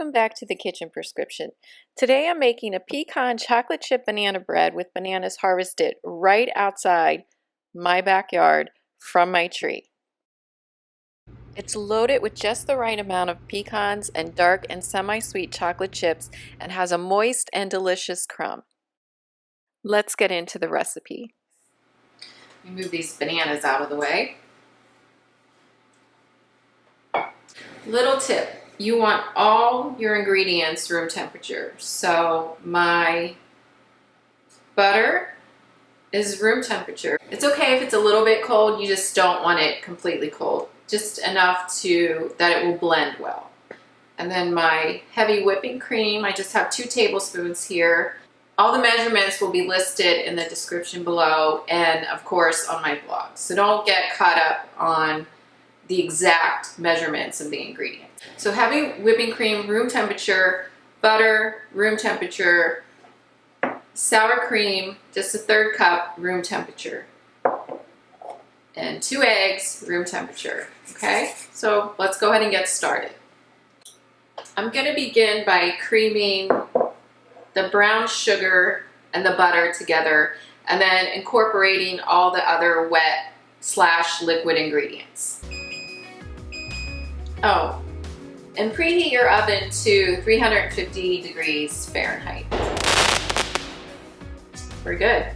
Welcome back to the Kitchen Prescription. Today I'm making a pecan chocolate chip banana bread with bananas harvested right outside my backyard from my tree. It's loaded with just the right amount of pecans and dark and semi-sweet chocolate chips and has a moist and delicious crumb. Let's get into the recipe. Let me move these bananas out of the way. Little tip. You want all your ingredients room temperature. So my butter is room temperature. It's okay if it's a little bit cold, you just don't want it completely cold. Just enough that it will blend well. And then my heavy whipping cream, I just have 2 tablespoons here. All the measurements will be listed in the description below and of course on my blog. So don't get caught up on the exact measurements of the ingredients. So heavy whipping cream, room temperature, butter, room temperature, sour cream, just a 1/3 cup, room temperature, and 2 eggs, room temperature. Okay, so let's go ahead and get started. I'm going to begin by creaming the brown sugar and the butter together and then incorporating all the other wet/liquid ingredients. Oh, and preheat your oven to 350 degrees Fahrenheit. We're good.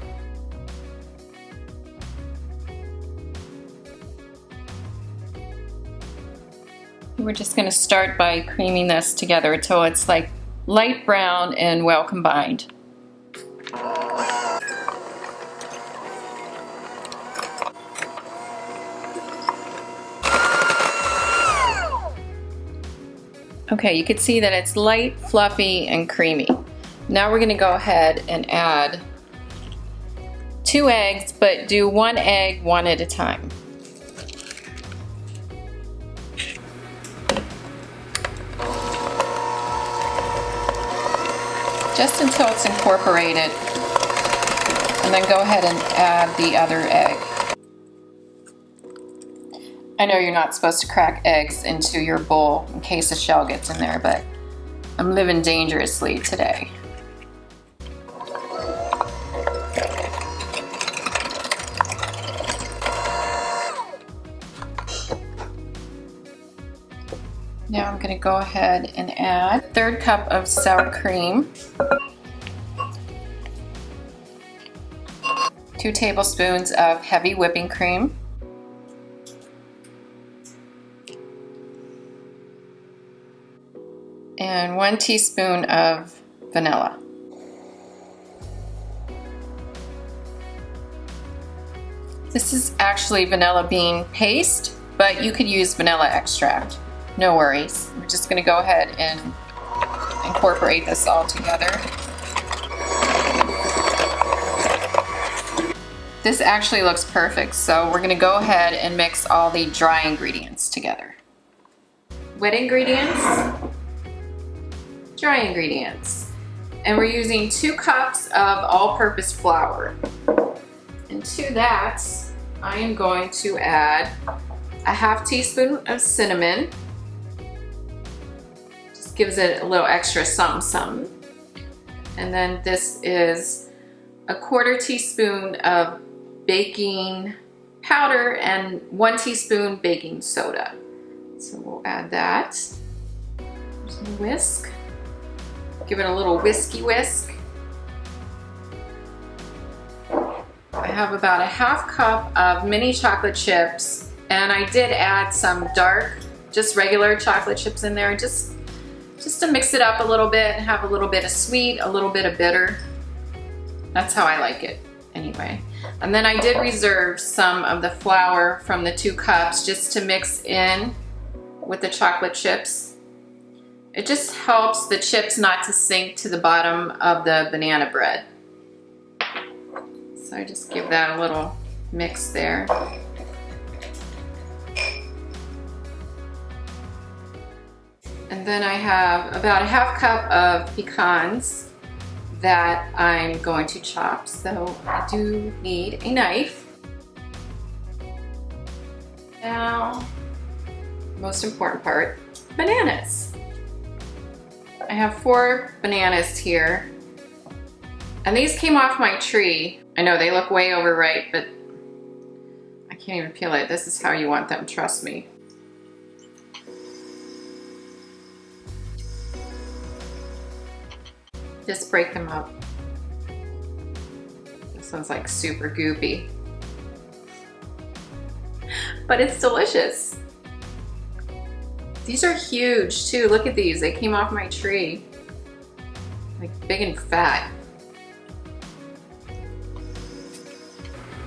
We're just going to start by creaming this together until it's like light brown and well combined. Okay, you can see that it's light, fluffy, and creamy. Now we're going to go ahead and add 2 eggs, but do 1 egg one at a time. Just until it's incorporated, and then go ahead and add the other egg. I know you're not supposed to crack eggs into your bowl in case a shell gets in there, but I'm living dangerously today. Now I'm going to go ahead and add 1/3 cup of sour cream, 2 tablespoons of heavy whipping cream, and 1 teaspoon of vanilla. This is actually vanilla bean paste, but you could use vanilla extract. No worries. We're just going to go ahead and incorporate this all together. This actually looks perfect, so we're going to go ahead and mix all the dry ingredients together. Wet ingredients, dry ingredients. And we're using 2 cups of all-purpose flour. And to that, I am going to add a 1/2 teaspoon of cinnamon. Just gives it a little extra something. And then this is a 1/4 teaspoon of baking powder and 1 teaspoon baking soda. So we'll add that. Just whisk. Give it a little whisk. I have about a 1/2 cup of mini chocolate chips, and I did add some dark, just regular chocolate chips in there, just to mix it up a little bit and have a little bit of sweet, a little bit of bitter. That's how I like it anyway. And then I did reserve some of the flour from the 2 cups just to mix in with the chocolate chips. It just helps the chips not to sink to the bottom of the banana bread. So I just give that a little mix there. And then I have about a 1/2 cup of pecans that I'm going to chop. So I do need a knife. Now, most important part, bananas. I have 4 bananas here. And these came off my tree. I know they look way overripe, but I can't even peel it. This is how you want them, trust me. Just break them up. This one's like super goopy. But it's delicious. These are huge too. Look at these. They came off my tree. Like big and fat.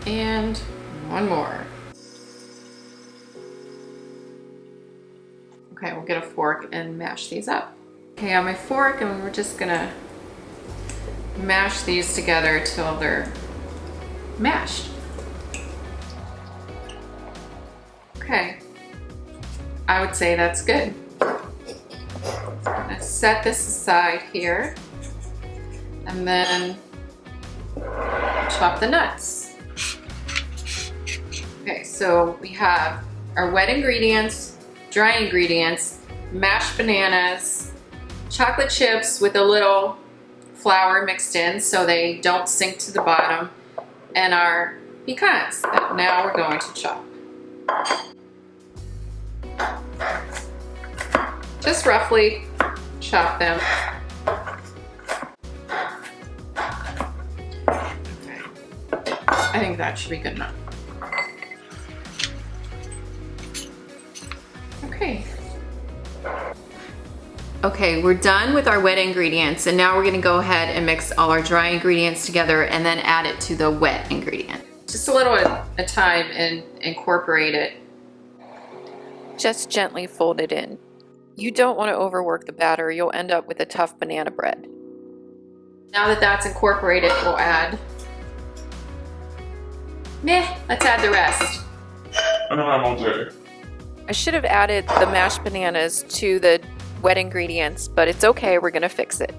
And one more. Okay, we'll get a fork and mash these up. Okay, on my fork, and we're just gonna mash these together till they're mashed. Okay, I would say that's good. Let's set this aside here and then chop the nuts. Okay, so we have our wet ingredients, dry ingredients, mashed bananas, chocolate chips with a little flour mixed in so they don't sink to the bottom, and our pecans that now we're going to chop. Just roughly chop them. Okay. I think that should be good enough. Okay. Okay, we're done with our wet ingredients, and now we're gonna go ahead and mix all our dry ingredients together and then add it to the wet ingredient. Just a little at a time and incorporate it. Just gently fold it in. You don't want to overwork the batter, you'll end up with a tough banana bread. Now that that's incorporated, we'll add... let's add the rest. I know I'm okay. I should have added the mashed bananas to the wet ingredients, but it's okay, we're gonna fix it.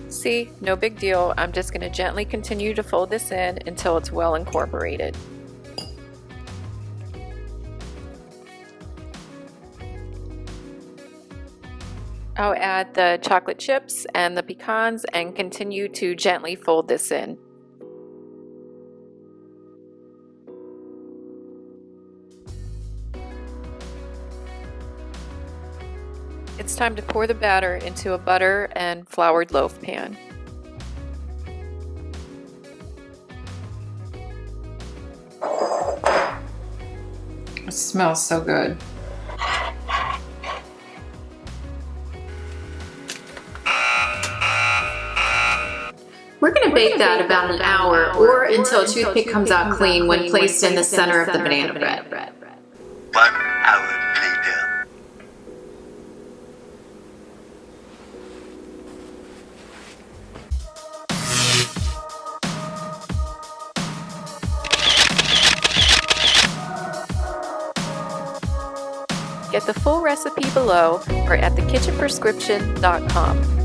See, no big deal. I'm just gonna gently continue to fold this in until it's well incorporated. I'll add the chocolate chips and the pecans and continue to gently fold this in. It's time to pour the batter into a butter and floured loaf pan. It smells so good. We're going to bake that about an hour or until a toothpick comes out clean when placed in the center of the banana bread. 1 hour later. Get the full recipe below or at thekitchenprescription.com.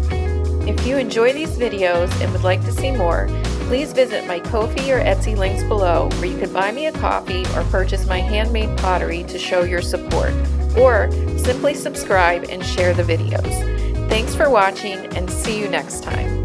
If you enjoy these videos and would like to see more, please visit my Ko-fi or Etsy links below where you can buy me a coffee or purchase my handmade pottery to show your support, or simply subscribe and share the videos. Thanks for watching and see you next time.